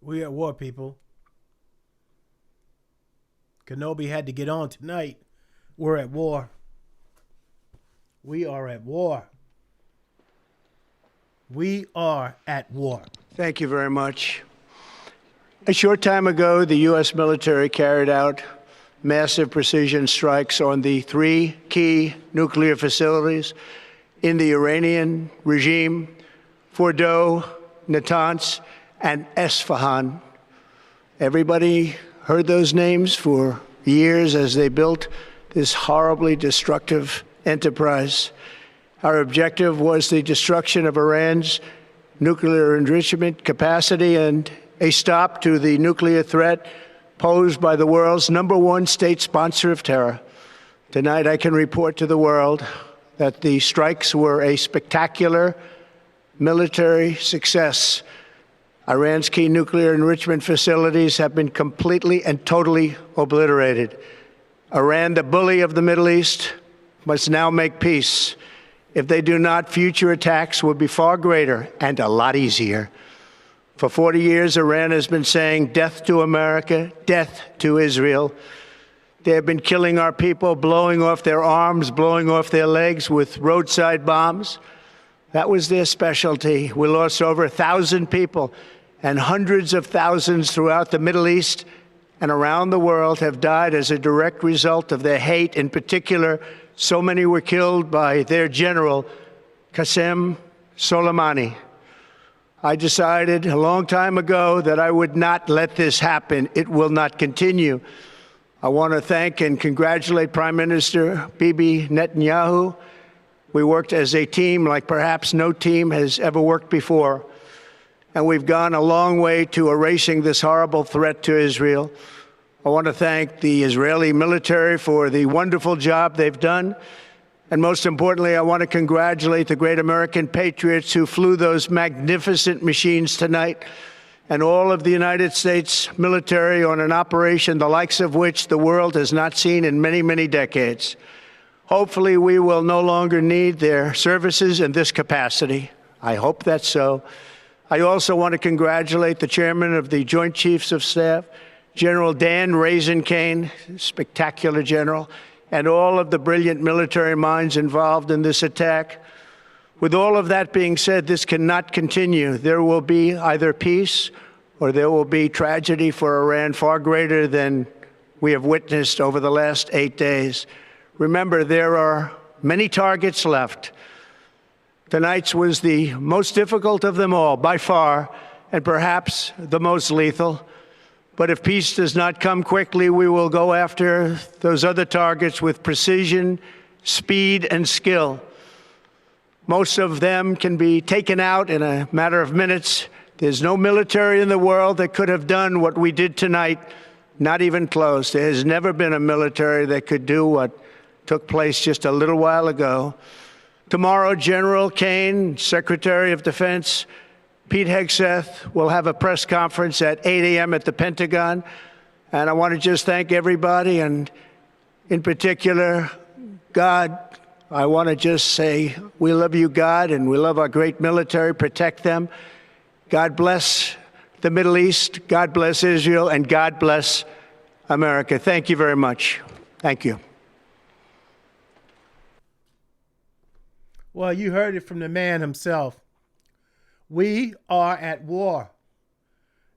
We at war, people. Kenobi had to get on tonight. We're at war. We are at war. We are at war. Thank you very much. A short time ago, the U.S. military carried out massive precision strikes on the three key nuclear facilities in the Iranian regime: Fordow, Natanz, and Esfahan. Everybody heard those names for years as they built this horribly destructive enterprise. Our objective was the destruction of Iran's nuclear enrichment capacity and a stop to the nuclear threat posed by the world's #1 state sponsor of terror. Tonight, I can report to the world that the strikes were a spectacular military success. Iran's key nuclear enrichment facilities have been completely and totally obliterated. Iran, the bully of the Middle East, must now make peace. If they do not, future attacks will be far greater and a lot easier. For 40 years, Iran has been saying death to America, death to Israel. They have been killing our people, blowing off their arms, blowing off their legs with roadside bombs. That was their specialty. We lost over 1,000 people, and hundreds of thousands throughout the Middle East and around the world have died as a direct result of their hate. In particular, so many were killed by their general, Qasem Soleimani. I decided a long time ago that I would not let this happen. It will not continue. I want to thank and congratulate Prime Minister Bibi Netanyahu. We worked as a team like perhaps no team has ever worked before. And we've gone a long way to erasing this horrible threat to Israel. I want to thank the Israeli military for the wonderful job they've done. And most importantly, I want to congratulate the great American patriots who flew those magnificent machines tonight, and all of the United States military on an operation the likes of which the world has not seen in many, many decades. Hopefully, we will no longer need their services in this capacity. I hope that's so. I also want to congratulate the chairman of the Joint Chiefs of Staff, General Dan Raisin-Kane, spectacular general, and all of the brilliant military minds involved in this attack. With all of that being said, this cannot continue. There will be either peace or there will be tragedy for Iran far greater than we have witnessed over the last 8 days. Remember, there are many targets left. Tonight's was the most difficult of them all, by far, and perhaps the most lethal. But if peace does not come quickly, we will go after those other targets with precision, speed, and skill. Most of them can be taken out in a matter of minutes. There's no military in the world that could have done what we did tonight, not even close. There has never been a military that could do what took place just a little while ago. Tomorrow, General Kane, Secretary of Defense, Pete Hegseth will have a press conference at 8 a.m. at the Pentagon. And I want to just thank everybody, and in particular, God. I want to just say we love you, God, and we love our great military. Protect them. God bless the Middle East. God bless Israel. And God bless America. Thank you very much. Thank you. Well, you heard it from the man himself. We are at war.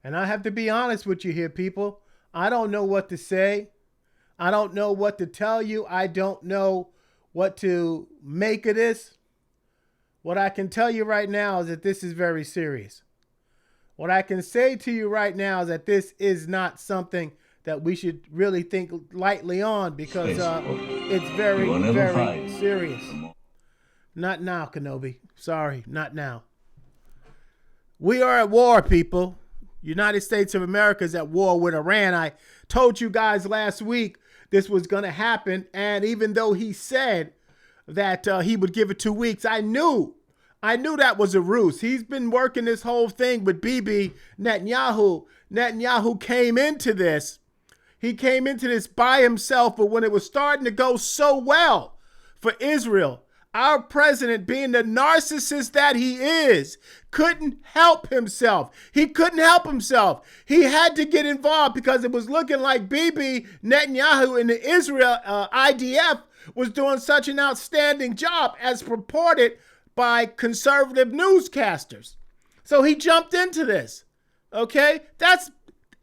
And I have to be honest with you here, people. I don't know what to say. I don't know what to tell you. I don't know what to make of this. What I can tell you right now is that this is very serious. What I can say to you right now is that this is not something that we should really think lightly on, because it's very, very serious. Not now, Kenobi. Sorry, not now. We are at war, people. United States of America is at war with Iran. I told you guys last week this was going to happen. And even though he said that he would give it 2 weeks, I knew that was a ruse. He's been working this whole thing with Bibi Netanyahu. Netanyahu came into this. He came into this by himself, but when it was starting to go so well for Israel, our president, being the narcissist that he is, couldn't help himself. He couldn't help himself. He had to get involved because it was looking like Bibi Netanyahu and the Israel IDF was doing such an outstanding job as purported by conservative newscasters. So he jumped into this. Okay? That's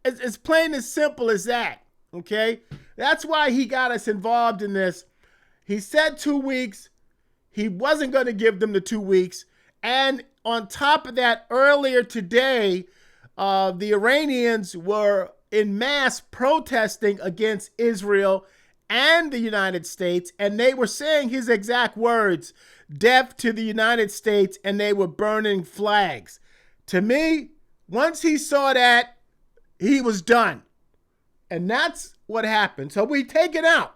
as plain as simple as that. Okay? That's why he got us involved in this. He said 2 weeks. He wasn't going to give them the 2 weeks. And on top of that, earlier today, the Iranians were in mass protesting against Israel and the United States. And they were saying his exact words, death to the United States, and they were burning flags. To me, once he saw that, he was done. And that's what happened. So we've taken out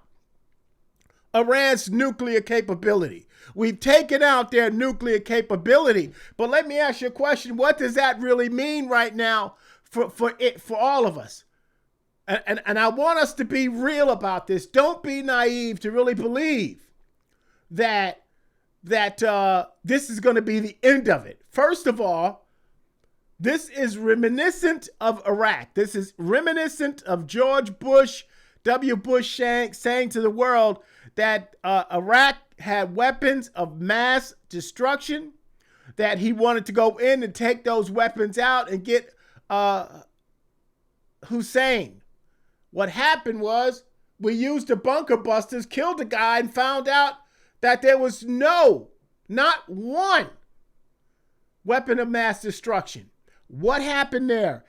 Iran's nuclear capability. We've taken out their nuclear capability. But let me ask you a question. What does that really mean right now for all of us? And I want us to be real about this. Don't be naive to really believe that this is going to be the end of it. First of all, this is reminiscent of Iraq. This is reminiscent of George Bush, W. Bush saying to the world that Iraq had weapons of mass destruction, that he wanted to go in and take those weapons out and get Hussein. What happened was we used the bunker busters, killed a guy, and found out that there was not one weapon of mass destruction. What happened there?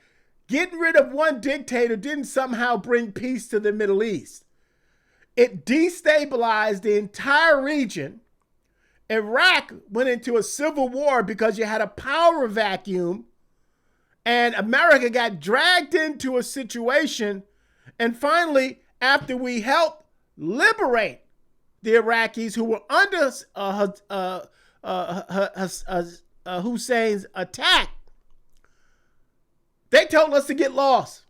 Getting rid of one dictator didn't somehow bring peace to the Middle East. It destabilized the entire region. Iraq went into a civil war because you had a power vacuum, and America got dragged into a situation. And finally, after we helped liberate the Iraqis who were under Hussein's attack, they told us to get lost.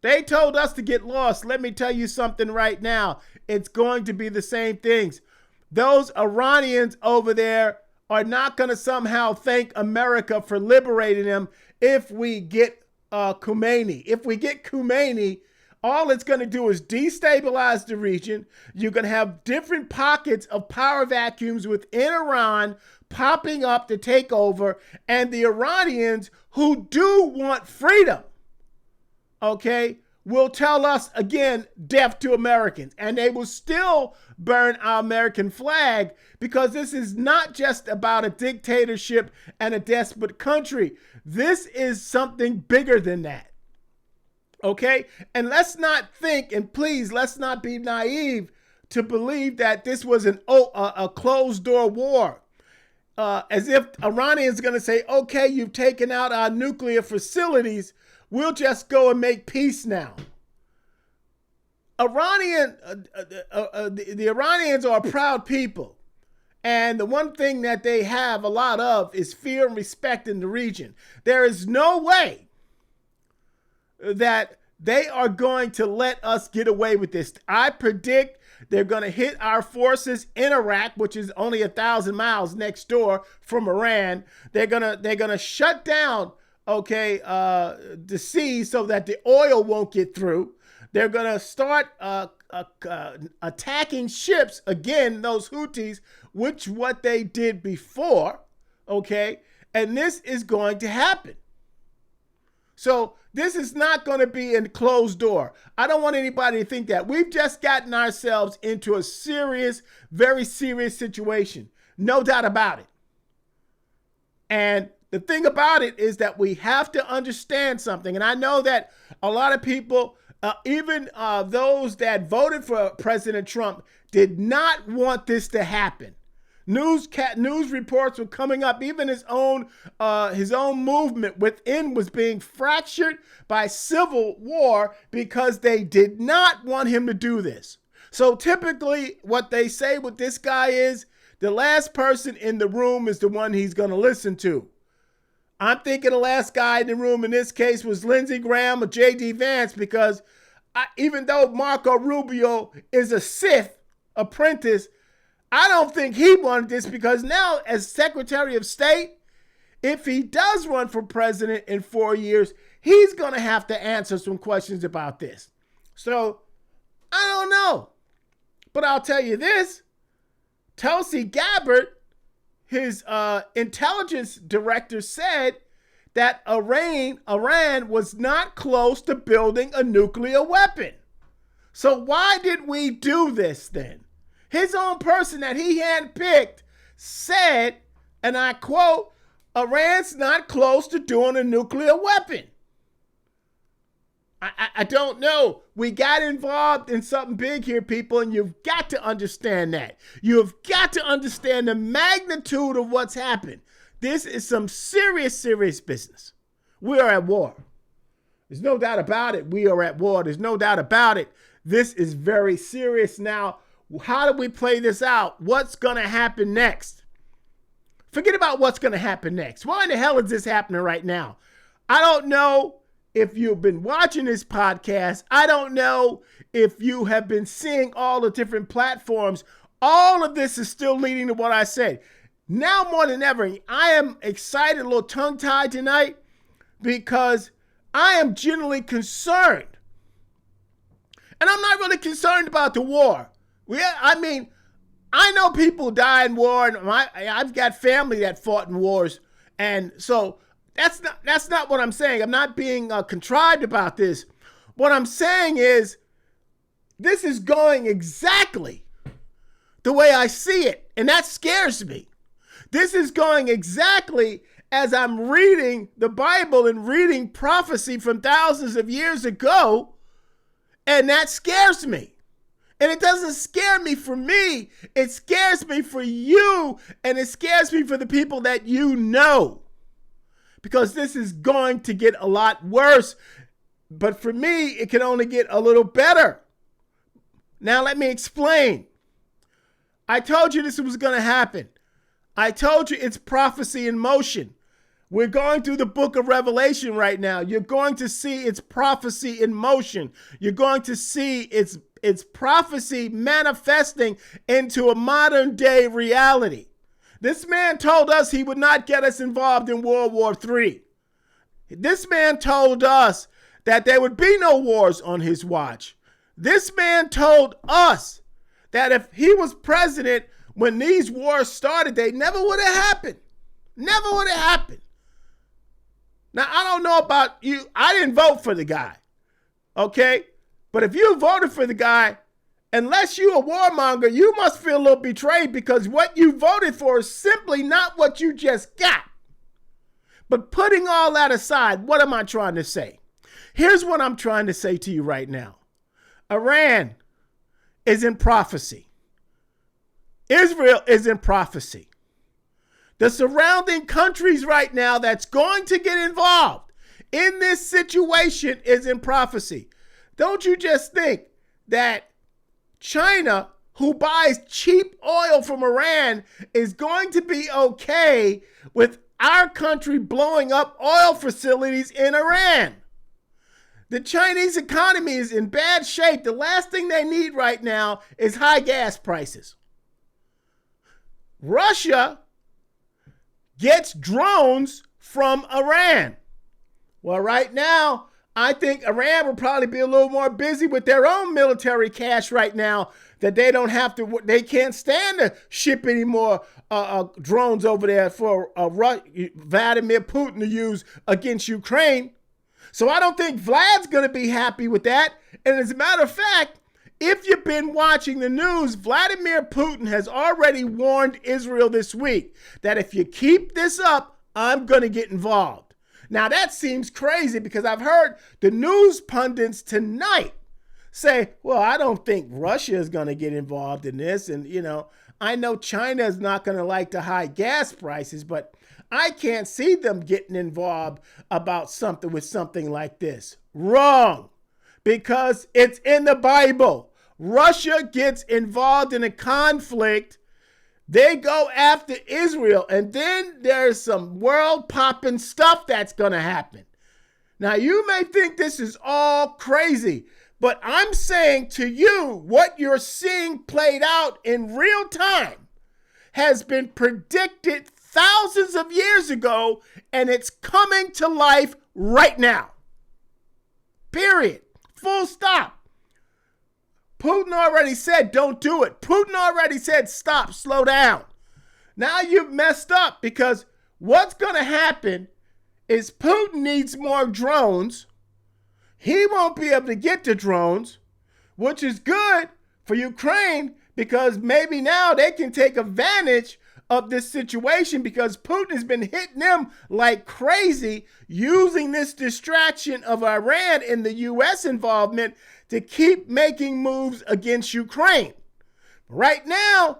They told us to get lost. Let me tell you something right now. It's going to be the same things. Those Iranians over there are not going to somehow thank America for liberating them if we get Khomeini. If we get Khomeini, all it's going to do is destabilize the region. You're going to have different pockets of power vacuums within Iran popping up to take over. And the Iranians who do want freedom, okay, will tell us again, death to Americans. And they will still burn our American flag because this is not just about a dictatorship and a desperate country. This is something bigger than that. Okay? And let's not think, and please, let's not be naive to believe that this was a closed door war. As if Iranians are going to say, okay, you've taken out our nuclear facilities, we'll just go and make peace now. The Iranians are a proud people. And the one thing that they have a lot of is fear and respect in the region. There is no way that they are going to let us get away with this. I predict they're going to hit our forces in Iraq, which is only 1,000 miles next door from Iran. They're gonna shut down, the sea so that the oil won't get through. They're gonna start attacking ships again, those Houthis, which what they did before. Okay, and this is going to happen. So this is not going to be a closed door. I don't want anybody to think that. We've just gotten ourselves into a serious, very serious situation. No doubt about it. And the thing about it is that we have to understand something. And I know that a lot of people, even those that voted for President Trump, did not want this to happen. News reports were coming up. Even his own movement within was being fractured by civil war because they did not want him to do this. So typically what they say with this guy is the last person in the room is the one he's going to listen to. I'm thinking the last guy in the room in this case was Lindsey Graham or J.D. Vance, because even though Marco Rubio is a Sith apprentice, I don't think he wanted this because now, as Secretary of State, if he does run for president in 4 years, he's going to have to answer some questions about this. So I don't know. But I'll tell you this. Tulsi Gabbard, his intelligence director, said that Iran was not close to building a nuclear weapon. So why did we do this then? His own person that he handpicked said, and I quote, Iran's not close to doing a nuclear weapon. I don't know. We got involved in something big here, people, and you've got to understand that. You've got to understand the magnitude of what's happened. This is some serious, serious business. We are at war. There's no doubt about it. We are at war. There's no doubt about it. This is very serious. Now, how do we play this out? What's going to happen next? Forget about what's going to happen next. Why in the hell is this happening right now? I don't know if you've been watching this podcast. I don't know if you have been seeing all the different platforms. All of this is still leading to what I said. Now more than ever, I am excited, a little tongue-tied tonight, because I am genuinely concerned. And I'm not really concerned about the war. I know people die in war, and I've got family that fought in wars, and so that's not what I'm saying. I'm not being contrived about this. What I'm saying is, this is going exactly the way I see it, and that scares me. This is going exactly as I'm reading the Bible and reading prophecy from thousands of years ago, and that scares me. And it doesn't scare me for me. It scares me for you, and it scares me for the people that you know. Because this is going to get a lot worse. But for me, it can only get a little better. Now let me explain. I told you this was going to happen. I told you it's prophecy in motion. We're going through the book of Revelation right now. You're going to see its prophecy in motion. You're going to see its prophecy manifesting into a modern day reality. This man told us he would not get us involved in World War III. This man told us that there would be no wars on his watch. This man told us that if he was president when these wars started, they never would have happened. Never would have happened. Now, I don't know about you. I didn't vote for the guy. Okay? But if you voted for the guy, unless you're a warmonger, you must feel a little betrayed, because what you voted for is simply not what you just got. But putting all that aside, what am I trying to say? Here's what I'm trying to say to you right now. Iran is in prophecy. Israel is in prophecy. The surrounding countries right now that's going to get involved in this situation is in prophecy. Don't you just think that China, who buys cheap oil from Iran, is going to be okay with our country blowing up oil facilities in Iran? The Chinese economy is in bad shape. The last thing they need right now is high gas prices. Russia gets drones from Iran. Well, right now, I think Iran will probably be a little more busy with their own military cash right now, that they can't stand to ship any more drones over there for Vladimir Putin to use against Ukraine. So I don't think Vlad's going to be happy with that. And as a matter of fact, if you've been watching the news, Vladimir Putin has already warned Israel this week that if you keep this up, I'm going to get involved. Now that seems crazy, because I've heard the news pundits tonight say, well, I don't think Russia is going to get involved in this. And, I know China is not going to like the high gas prices, but I can't see them getting involved about something like this. Wrong. Because it's in the Bible. Russia gets involved in a conflict. They go after Israel, and then there's some world-popping stuff that's going to happen. Now, you may think this is all crazy, But I'm saying to you, what you're seeing played out in real time has been predicted thousands of years ago, and it's coming to life right now. Period. Full stop. Putin already said don't do it. Putin already said stop, slow down. Now you've messed up, because what's going to happen is Putin needs more drones. He won't be able to get the drones, which is good for Ukraine, because maybe now they can take advantage of this situation, because Putin has been hitting them like crazy, using this distraction of Iran and the U.S. involvement to keep making moves against Ukraine. Right now,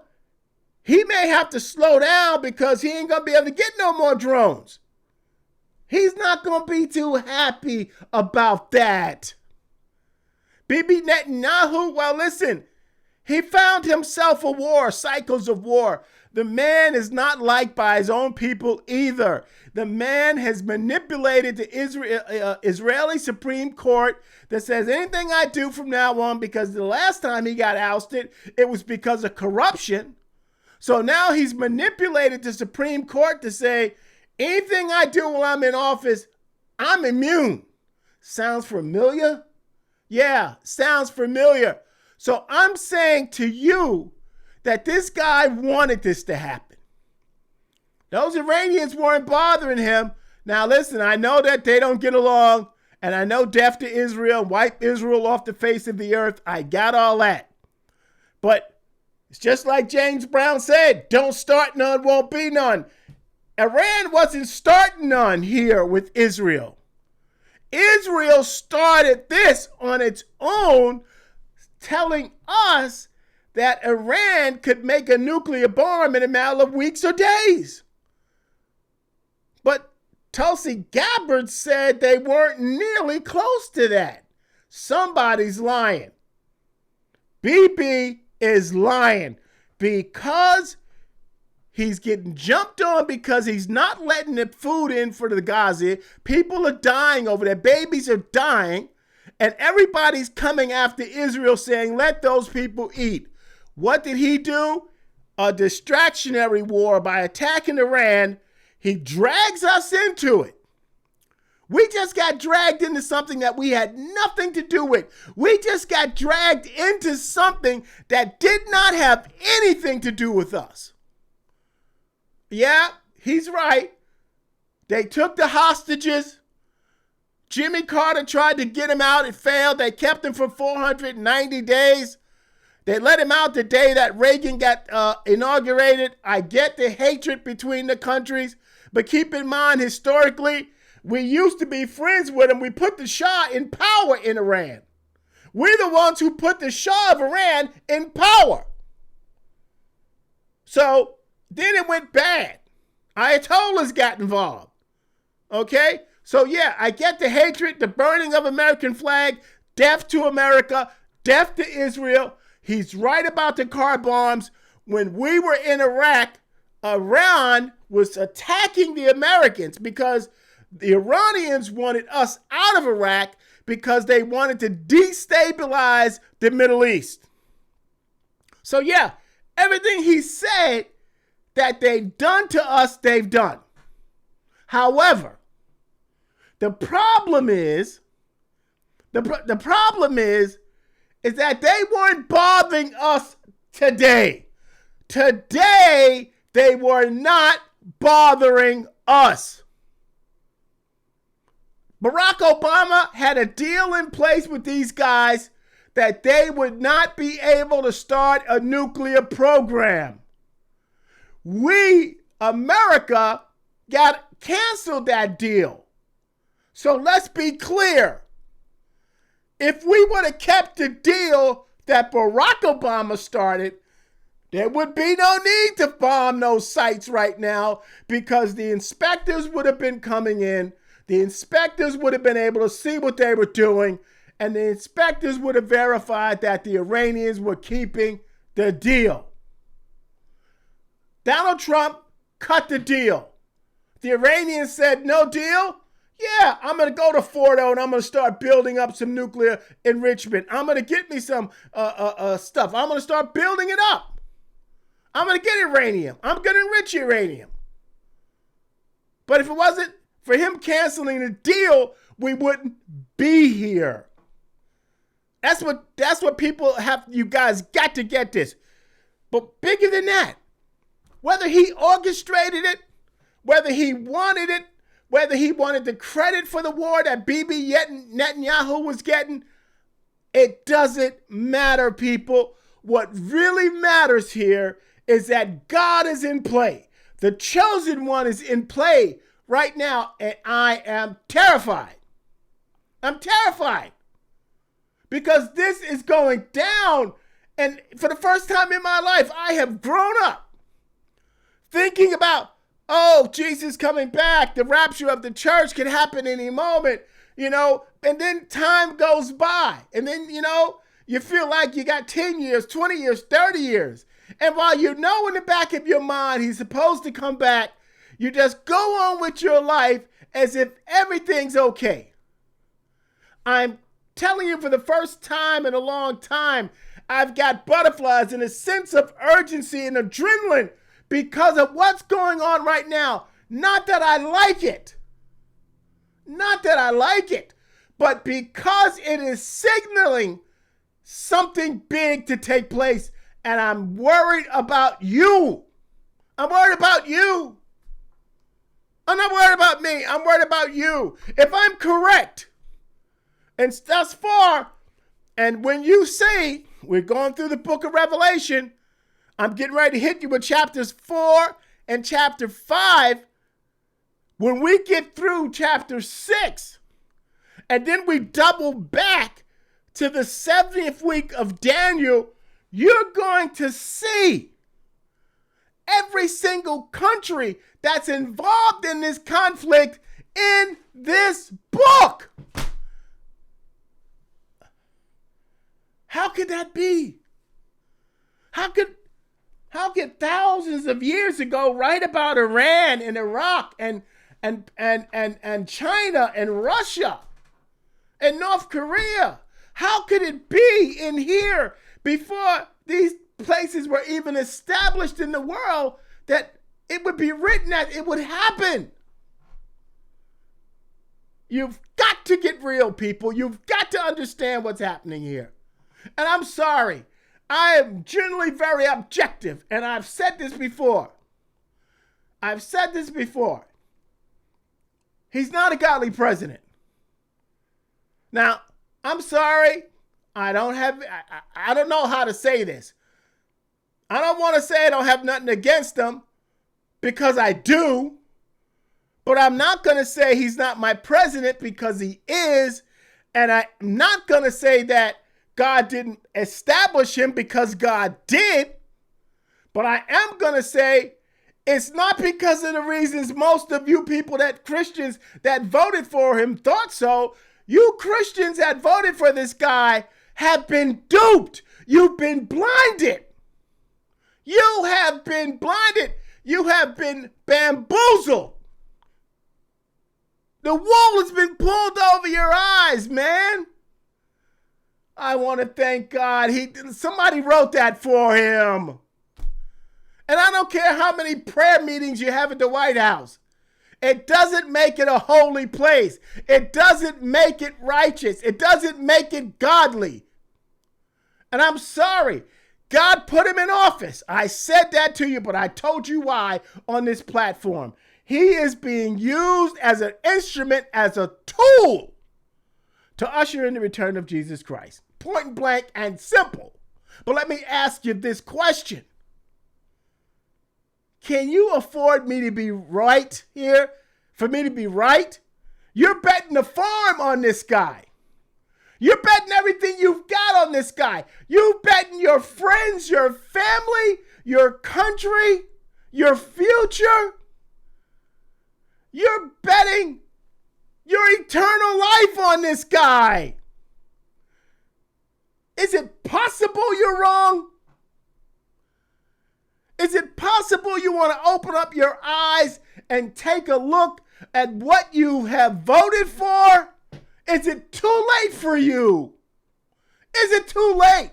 he may have to slow down, because he ain't going to be able to get no more drones. He's not going to be too happy about that. Bibi Netanyahu, well, listen, he found himself a war, cycles of war. The man is not liked by his own people either. The man has manipulated the Israeli Supreme Court that says anything I do from now on, because the last time he got ousted, it was because of corruption. So now he's manipulated the Supreme Court to say anything I do while I'm in office, I'm immune. Sounds familiar? Yeah, sounds familiar. So I'm saying to you that this guy wanted this to happen. Those Iranians weren't bothering him. Now listen, I know that they don't get along, and I know death to Israel, wipe Israel off the face of the earth. I got all that. But it's just like James Brown said, don't start none, won't be none. Iran wasn't starting none here with Israel. Israel started this on its own, telling us that Iran could make a nuclear bomb in a matter of weeks or days. But Tulsi Gabbard said they weren't nearly close to that. Somebody's lying. Bibi is lying, because he's getting jumped on, because he's not letting the food in for the Gaza. People are dying over there. Babies are dying. And everybody's coming after Israel saying, let those people eat. What did he do? A distractionary war by attacking Iran. He drags us into it. We just got dragged into something that we had nothing to do with. We just got dragged into something that did not have anything to do with us. Yeah, he's right. They took the hostages. Jimmy Carter tried to get him out. It failed. They kept him for 490 days. They let him out the day that Reagan got inaugurated. I get the hatred between the countries, but keep in mind, historically, we used to be friends with him. We put the Shah in power in Iran. We're the ones who put the Shah of Iran in power. So then it went bad. Ayatollahs got involved. Okay? So yeah, I get the hatred, the burning of American flag, death to America, death to Israel. He's right about the car bombs. When we were in Iraq, Iran was attacking the Americans because the Iranians wanted us out of Iraq because they wanted to destabilize the Middle East. So yeah, everything he said that they've done to us, they've done. However, the problem is that they weren't bothering us today. Today, they were not bothering us. Barack Obama had a deal in place with these guys that they would not be able to start a nuclear program. We, America, canceled that deal. So let's be clear. If we would have kept the deal that Barack Obama started, there would be no need to bomb those sites right now, because the inspectors would have been coming in. The inspectors would have been able to see what they were doing, and the inspectors would have verified that the Iranians were keeping the deal. Donald Trump cut the deal. The Iranians said, no deal. Yeah, I'm going to go to Fordo and I'm going to start building up some nuclear enrichment. I'm going to get me some stuff. I'm going to start building it up. I'm going to get uranium. I'm going to enrich uranium. But if it wasn't for him canceling the deal, we wouldn't be here. That's what people have. You guys got to get this. But bigger than that, whether he orchestrated it, whether he wanted it, whether he wanted the credit for the war that Bibi Netanyahu was getting, it doesn't matter, people. What really matters here is that God is in play. The chosen one is in play right now, and I am terrified. I'm terrified because this is going down. And for the first time in my life, I have grown up thinking about, oh, Jesus coming back. The rapture of the church can happen any moment, and then time goes by. And then, you feel like you got 10 years, 20 years, 30 years. And while you know in the back of your mind he's supposed to come back, you just go on with your life as if everything's okay. I'm telling you, for the first time in a long time, I've got butterflies and a sense of urgency and adrenaline because of what's going on right now. Not that I like it. Not that I like it, but because it is signaling something big to take place, and I'm worried about you. I'm worried about you. I'm not worried about me. I'm worried about you. If I'm correct, and thus far, and when you say we're going through the book of Revelation, I'm getting ready to hit you with chapters 4 and chapter 5. When we get through chapter 6, and then we double back to the 70th week of Daniel, you're going to see every single country that's involved in this conflict in this book. How could that be? How could thousands of years ago write about Iran and Iraq and China and Russia and North Korea? How could it be in here before these places were even established in the world that it would be written that it would happen? You've got to get real, people. You've got to understand what's happening here. And I'm sorry. I am generally very objective, and I've said this before. He's not a godly president. Now, I'm sorry. I don't know how to say this. I don't want to say I don't have nothing against him, because I do. But I'm not going to say he's not my president, because he is. And I'm not going to say that God didn't establish him, because God did. But I am going to say it's not because of the reasons most of you people, that Christians that voted for him, thought so. You Christians that voted for this guy have been duped. You've been blinded. You have been blinded. You have been bamboozled. The wool has been pulled over your eyes, man. I want to thank God. Somebody wrote that for him. And I don't care how many prayer meetings you have at the White House. It doesn't make it a holy place. It doesn't make it righteous. It doesn't make it godly. And I'm sorry. God put him in office. I said that to you, but I told you why on this platform. He is being used as an instrument, as a tool to usher in the return of Jesus Christ. Point blank and simple. But let me ask you this question. Can you afford me to be right here? For me to be right? You're betting the farm on this guy. You're betting everything you've got on this guy. You're betting your friends, your family, your country, your future. You're betting your eternal life on this guy. Is it possible you're wrong? Is it possible you want to open up your eyes and take a look at what you have voted for? Is it too late for you? Is it too late?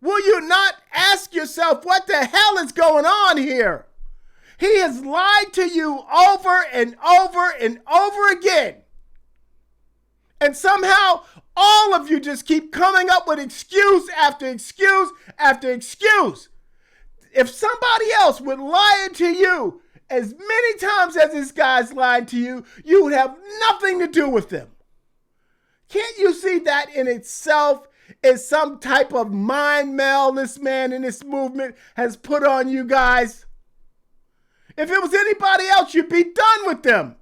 Will you not ask yourself what the hell is going on here? He has lied to you over and over and over again. And somehow all of you just keep coming up with excuse after excuse after excuse. If somebody else would lie to you as many times as this guy's lied to you, you would have nothing to do with them. Can't you see that in itself is some type of mind meld this man in this movement has put on you guys? If it was anybody else, you'd be done with them.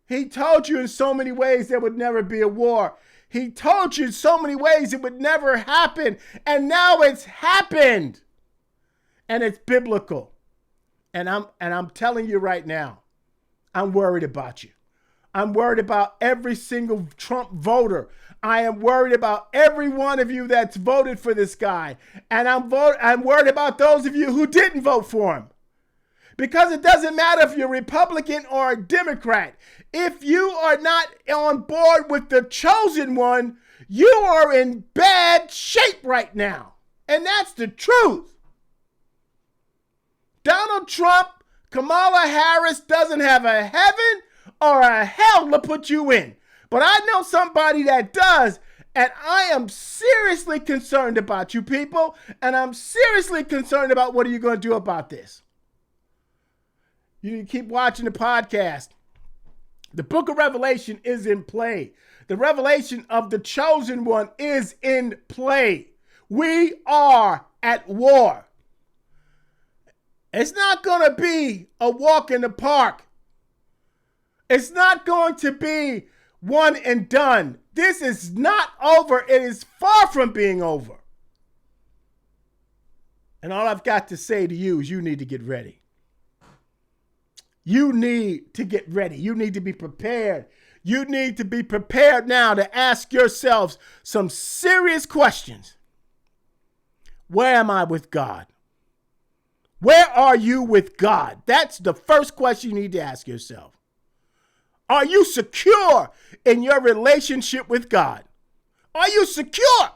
He told you in so many ways there would never be a war. He told you in so many ways it would never happen. And now it's happened. And it's biblical. And I'm telling you right now, I'm worried about you. I'm worried about every single Trump voter. I am worried about every one of you that's voted for this guy. And I'm worried about those of you who didn't vote for him. Because it doesn't matter if you're Republican or a Democrat. If you are not on board with the chosen one, you are in bad shape right now. And that's the truth. Donald Trump, Kamala Harris doesn't have a heaven or a hell to put you in. But I know somebody that does, and I am seriously concerned about you people, and I'm seriously concerned about what are you going to do about this. You need to keep watching the podcast. The book of Revelation is in play. The revelation of the chosen one is in play. We are at war. It's not going to be a walk in the park. It's not going to be one and done. This is not over. It is far from being over. And all I've got to say to you is you need to get ready. You need to get ready. You need to be prepared. You need to be prepared now to ask yourselves some serious questions. Where am I with God? Where are you with God? That's the first question you need to ask yourself. Are you secure in your relationship with God? Are you secure?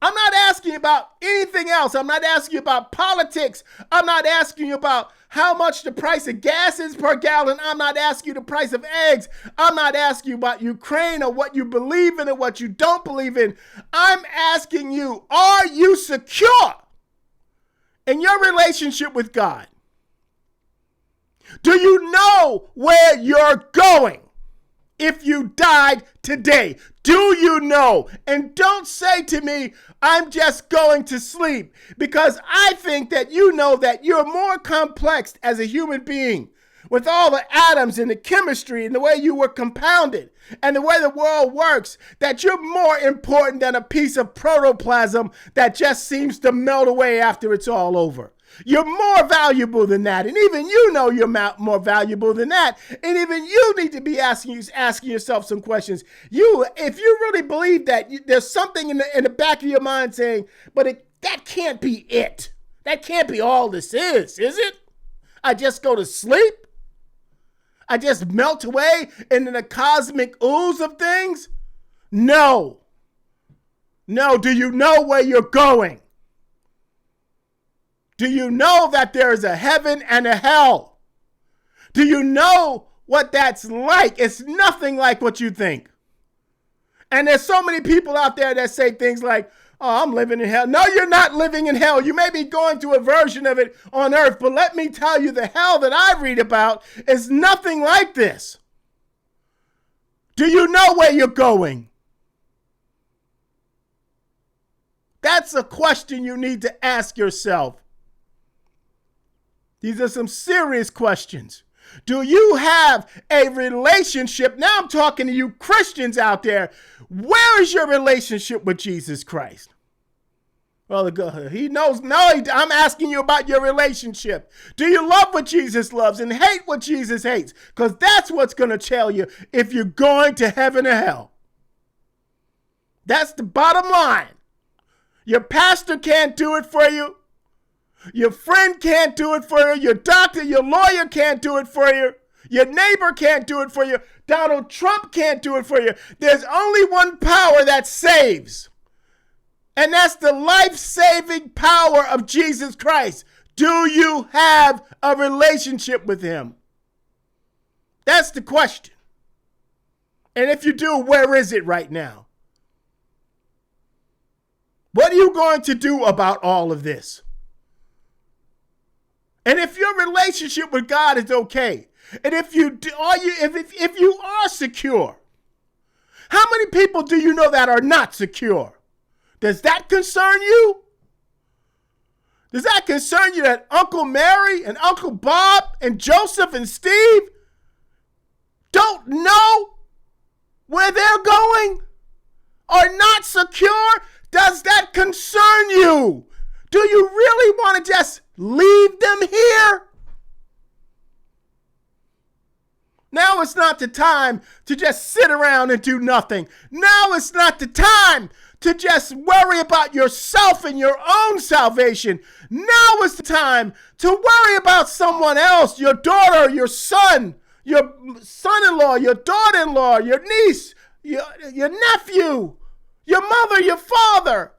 I'm not asking you about anything else. I'm not asking you about politics. I'm not asking you about how much the price of gas is per gallon. I'm not asking you the price of eggs. I'm not asking you about Ukraine or what you believe in or what you don't believe in. I'm asking you, are you secure in your relationship with God? Do you know where you're going if you died today? Do you know? And don't say to me, I'm just going to sleep, because I think that you know that you're more complex as a human being with all the atoms and the chemistry and the way you were compounded and the way the world works, that you're more important than a piece of protoplasm that just seems to melt away after it's all over. You're more valuable than that. And even you know you're more valuable than that. And even you need to be asking yourself some questions. If you really believe that, there's something in the back of your mind saying, but that can't be it. That can't be all this is it? I just go to sleep? I just melt away into the cosmic ooze of things? No. No, do you know where you're going? Do you know that there is a heaven and a hell? Do you know what that's like? It's nothing like what you think. And there's so many people out there that say things like, oh, I'm living in hell. No, you're not living in hell. You may be going to a version of it on earth, but let me tell you, the hell that I read about is nothing like this. Do you know where you're going? That's a question you need to ask yourself. These are some serious questions. Do you have a relationship? Now I'm talking to you Christians out there. Where is your relationship with Jesus Christ? Well, he knows. No, I'm asking you about your relationship. Do you love what Jesus loves and hate what Jesus hates? Because that's what's going to tell you if you're going to heaven or hell. That's the bottom line. Your pastor can't do it for you. Your friend can't do it for you. Your doctor, your lawyer can't do it for you. Your neighbor can't do it for you. Donald Trump can't do it for you. There's only one power that saves. And that's the life-saving power of Jesus Christ. Do you have a relationship with him? That's the question. And if you do, where is it right now? What are you going to do about all of this? And if your relationship with God is okay, and if you are secure, how many people do you know that are not secure? Does that concern you? Does that concern you that Uncle Mary and Uncle Bob and Joseph and Steve don't know where they're going? Are not secure? Does that concern you? Do you really want to just leave them here? Now it's not the time to just sit around and do nothing. Now it's not the time to just worry about yourself and your own salvation. Now is the time to worry about someone else, your daughter, your son, your son-in-law, your daughter-in-law, your niece, your nephew, your mother, your father.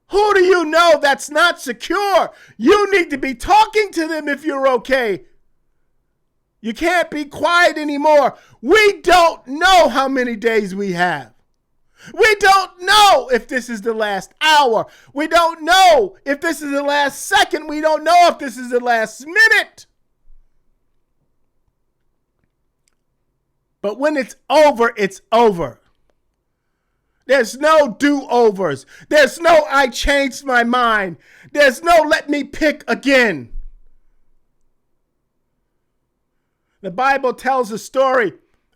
Who do you know that's not secure? You need to be talking to them if you're okay. You can't be quiet anymore. We don't know how many days we have. We don't know if this is the last hour. We don't know if this is the last second. We don't know if this is the last minute. But when it's over, it's over. There's no do-overs. There's no I changed my mind. There's no let me pick again. The Bible tells a story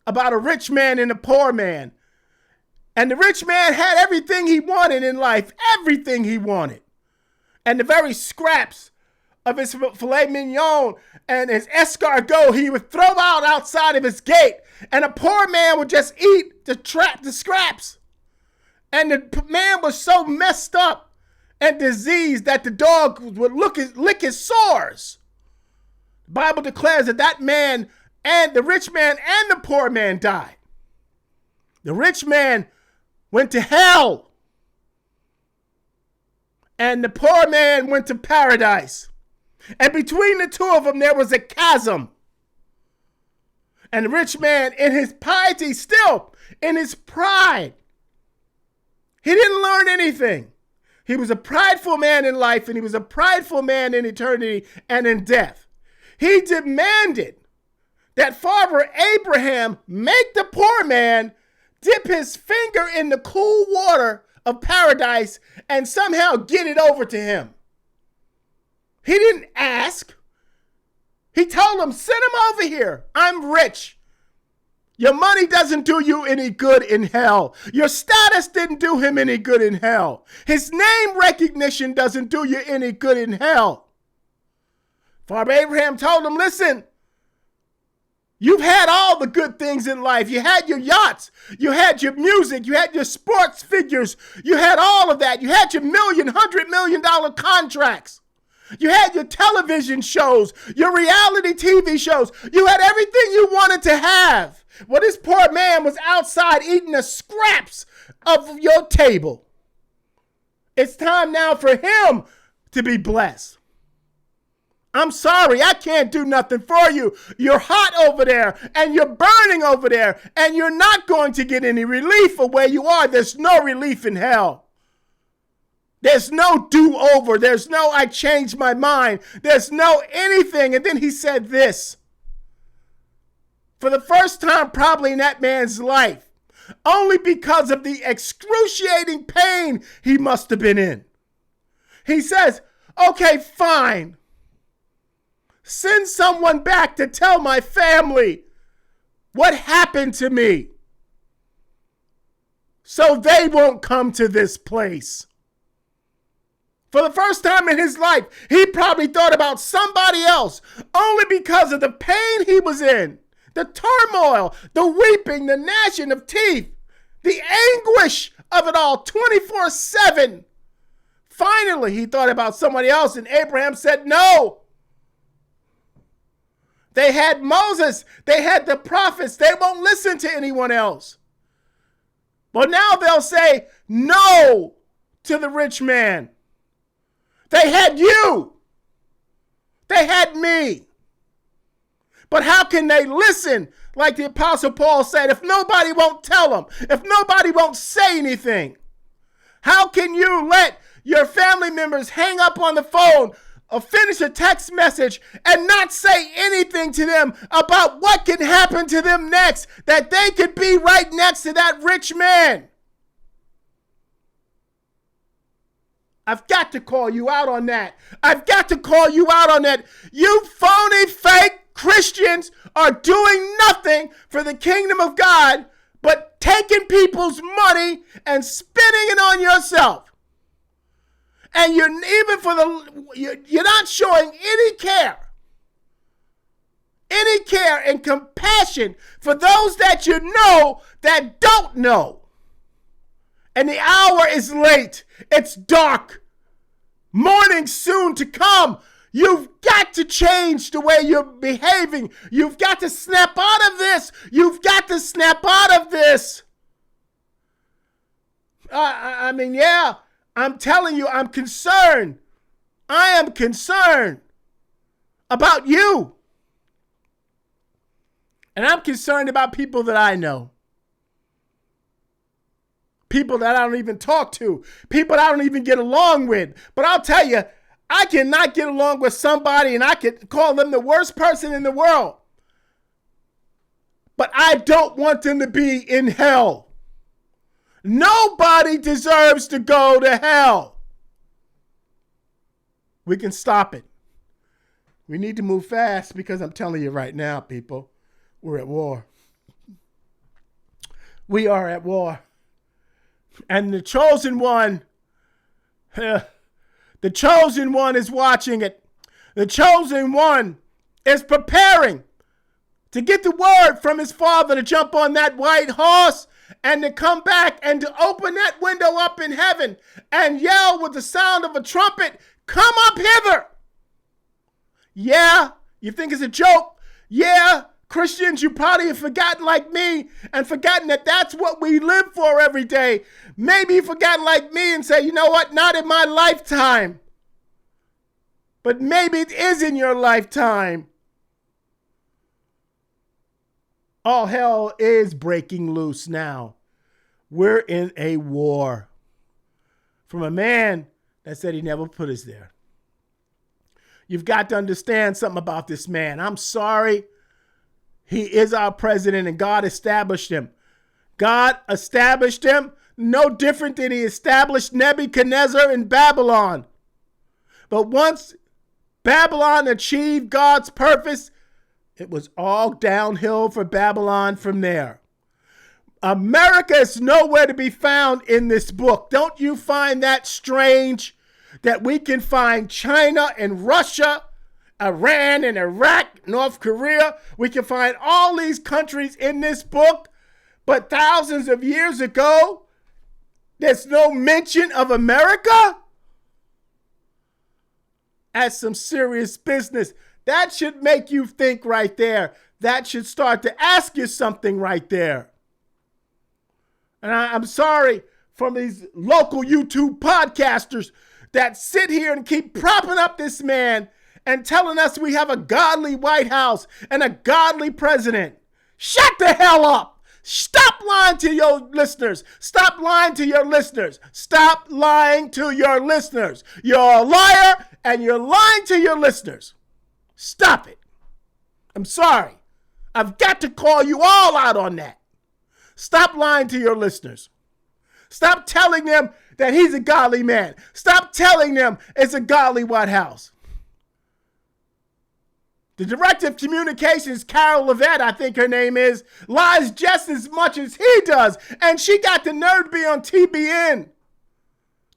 about a rich man and a poor man. And the rich man had everything he wanted in life, everything he wanted. And the very scraps of his filet mignon and his escargot he would throw out outside of his gate. And a poor man would just eat the scraps. And the man was so messed up and diseased that the dog would lick his sores. The Bible declares that man and the rich man and the poor man died. The rich man went to hell. And the poor man went to paradise. And between the two of them, there was a chasm. And the rich man, in his piety, still in his pride, he didn't learn anything. He was a prideful man in life, and he was a prideful man in eternity and in death. He demanded that Father Abraham make the poor man dip his finger in the cool water of paradise and somehow get it over to him. He didn't ask. He told him, send him over here. I'm rich. Your money doesn't do you any good in hell. Your status didn't do him any good in hell. His name recognition doesn't do you any good in hell. Father Abraham told him, listen, you've had all the good things in life. You had your yachts. You had your music. You had your sports figures. You had all of that. You had your $100 million contracts. You had your television shows, your reality TV shows. You had everything you wanted to have. Well, this poor man was outside eating the scraps of your table. It's time now for him to be blessed. I'm sorry, I can't do nothing for you. You're hot over there and you're burning over there and you're not going to get any relief for where you are. There's no relief in hell. There's no do-over. There's no I changed my mind. There's no anything. And then he said this. For the first time probably in that man's life, only because of the excruciating pain he must have been in. He says, okay, fine. Send someone back to tell my family what happened to me so they won't come to this place. For the first time in his life, he probably thought about somebody else only because of the pain he was in, the turmoil, the weeping, the gnashing of teeth, the anguish of it all 24/7. finally he thought about somebody else, and Abraham said no. They had Moses. They had the prophets. They won't listen to anyone else. But now they'll say no to the rich man. They had you. They had me. But how can they listen, like the Apostle Paul said, if nobody won't tell them, if nobody won't say anything? How can you let your family members hang up on the phone or finish a text message and not say anything to them about what can happen to them next, that they could be right next to that rich man? I've got to call you out on that. I've got to call you out on that. You phony, fake Christians are doing nothing for the kingdom of God but taking people's money and spending it on yourself. And you're not showing any care and compassion for those that you know that don't know. And the hour is late. It's dark. Morning soon to come. You've got to change the way you're behaving. You've got to snap out of this. You've got to snap out of this. I'm telling you, I'm concerned. I am concerned about you. And I'm concerned about people that I know. People that I don't even talk to. People that I don't even get along with. But I'll tell you, I cannot get along with somebody and I could call them the worst person in the world. But I don't want them to be in hell. Nobody deserves to go to hell. We can stop it. We need to move fast because I'm telling you right now, people, we're at war. We are at war. And the chosen one is watching it. The chosen one is preparing to get the word from his father to jump on that white horse and to come back and to open that window up in heaven and yell with the sound of a trumpet, "Come up hither." Yeah, you think it's a joke? Yeah, Christians, you probably have forgotten like me and forgotten that that's what we live for every day. Maybe you've forgotten like me and say, you know what, not in my lifetime. But maybe it is in your lifetime. All hell is breaking loose now. We're in a war. From a man that said he never put us there. You've got to understand something about this man. I'm sorry. He is our president and God established him. God established him no different than he established Nebuchadnezzar in Babylon. But once Babylon achieved God's purpose, it was all downhill for Babylon from there. America is nowhere to be found in this book. Don't you find that strange that we can find China and Russia, Iran and Iraq, North Korea? We can find all these countries in this book, but thousands of years ago, there's no mention of America? That's some serious business. That should make you think right there. That should start to ask you something right there. And I'm sorry from these local YouTube podcasters that sit here and keep propping up this man and telling us we have a godly White House and a godly president. Shut the hell up. Stop lying to your listeners. Stop lying to your listeners. Stop lying to your listeners. You're a liar and you're lying to your listeners. Stop it. I'm sorry. I've got to call you all out on that. Stop lying to your listeners. Stop telling them that he's a godly man. Stop telling them it's a godly White House. The director of communications, Carol Levette, I think her name is, lies just as much as he does. And she got the nerve to be on TBN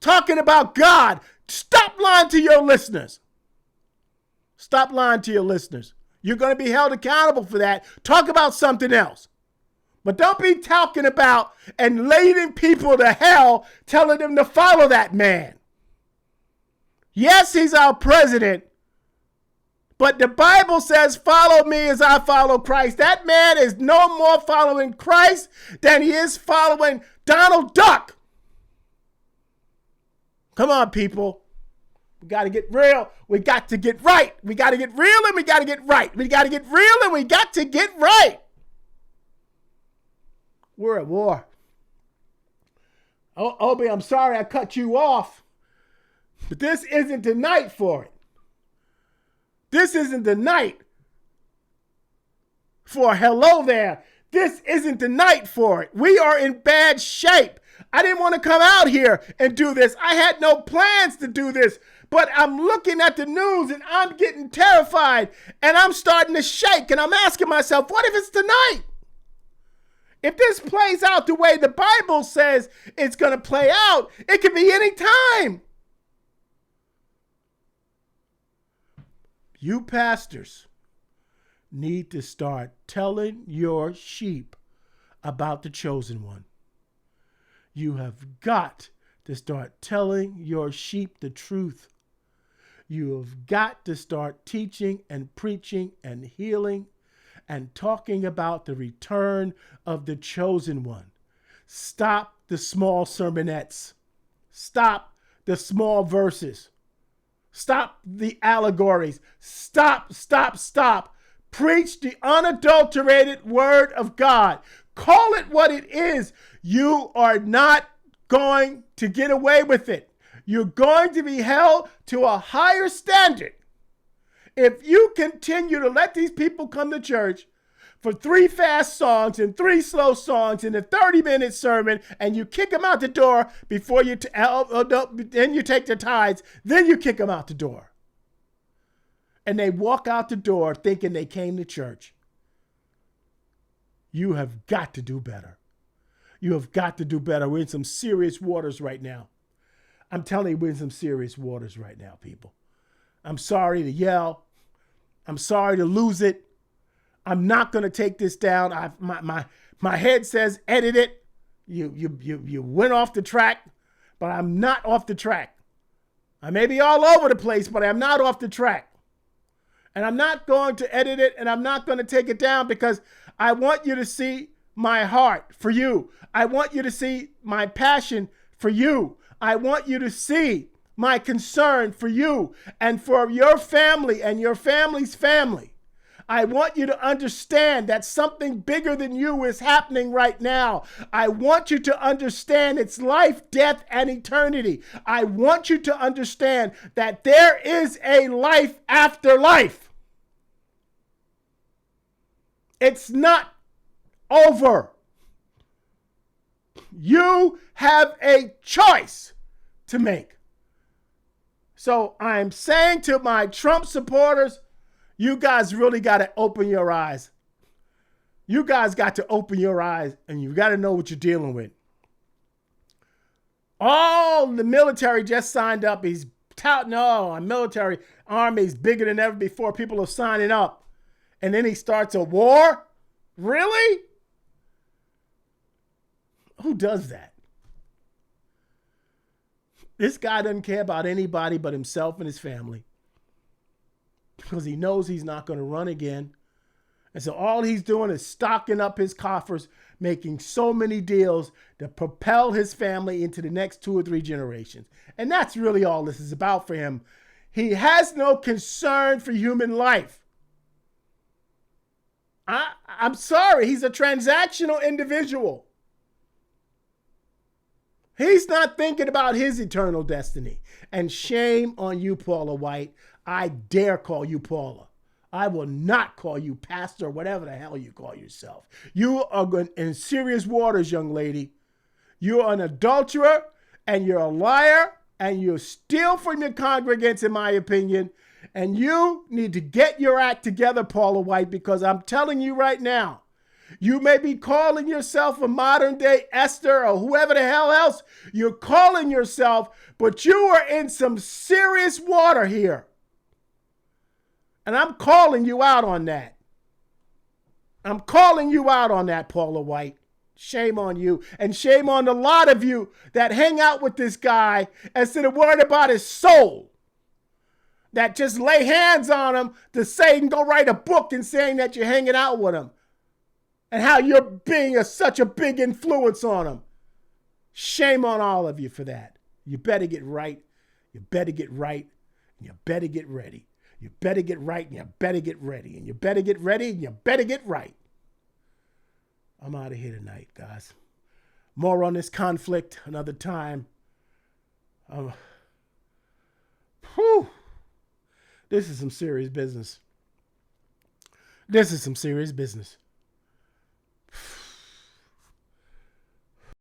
talking about God. Stop lying to your listeners. Stop lying to your listeners. You're going to be held accountable for that. Talk about something else. But don't be talking about and leading people to hell, telling them to follow that man. Yes, he's our president. But the Bible says, follow me as I follow Christ. That man is no more following Christ than he is following Donald Duck. Come on, people. We got to get real. We got to get right. We got to get real and we got to get right. We got to get real and we got to get right. We're at war. Oh, Obi, I'm sorry I cut you off. But this isn't the night for it. This isn't the night for hello there. This isn't the night for it. We are in bad shape. I didn't want to come out here and do this. I had no plans to do this. But I'm looking at the news and I'm getting terrified and I'm starting to shake and I'm asking myself, what if it's tonight? If this plays out the way the Bible says it's going to play out, it could be any time. You pastors need to start telling your sheep about the chosen one. You have got to start telling your sheep the truth. You have got to start teaching and preaching and healing and talking about the return of the chosen one. Stop the small sermonettes. Stop the small verses. Stop the allegories. Stop. Preach the unadulterated word of God. Call it what it is. You are not going to get away with it. You're going to be held to a higher standard. If you continue to let these people come to church for 3 fast songs and 3 slow songs and a 30-minute sermon, and you kick them out the door before you, then you take their tithes, then you kick them out the door. And they walk out the door thinking they came to church. You have got to do better. You have got to do better. We're in some serious waters right now. I'm telling you, we're in some serious waters right now, people. I'm sorry to yell. I'm sorry to lose it. I'm not going to take this down. My head says edit it. You went off the track, but I'm not off the track. I may be all over the place, but I'm not off the track. And I'm not going to edit it, and I'm not going to take it down because I want you to see my heart for you. I want you to see my passion for you. I want you to see my concern for you and for your family and your family's family. I want you to understand that something bigger than you is happening right now. I want you to understand it's life, death, and eternity. I want you to understand that there is a life after life. It's not over. You have a choice to make. So I'm saying to my Trump supporters, you guys really got to open your eyes. You guys got to open your eyes and you got to know what you're dealing with. All the military just signed up. He's touting, oh, our military army is bigger than ever before. People are signing up. And then he starts a war? Really? Who does that? This guy doesn't care about anybody but himself and his family because he knows he's not going to run again. And so all he's doing is stocking up his coffers, making so many deals to propel his family into the next 2 or 3 generations. And that's really all this is about for him. He has no concern for human life. I'm sorry, he's a transactional individual. He's not thinking about his eternal destiny. And shame on you, Paula White. I dare call you Paula. I will not call you pastor or whatever the hell you call yourself. You are in serious waters, young lady. You're an adulterer and you're a liar and you steal from your congregants, in my opinion. And you need to get your act together, Paula White, because I'm telling you right now, you may be calling yourself a modern day Esther or whoever the hell else you're calling yourself, but you are in some serious water here. And I'm calling you out on that. I'm calling you out on that, Paula White. Shame on you. And shame on a lot of you that hang out with this guy instead of worrying about his soul. that just lay hands on them to say and go write a book and saying that you're hanging out with them and how you're being such a big influence on them. Shame on all of you for that. You better get right. You better get right. And you better get ready. You better get right and you better get ready. And you better get ready and you better get right. I'm out of here tonight, guys. More on this conflict another time. Whew. This is some serious business. This is some serious business.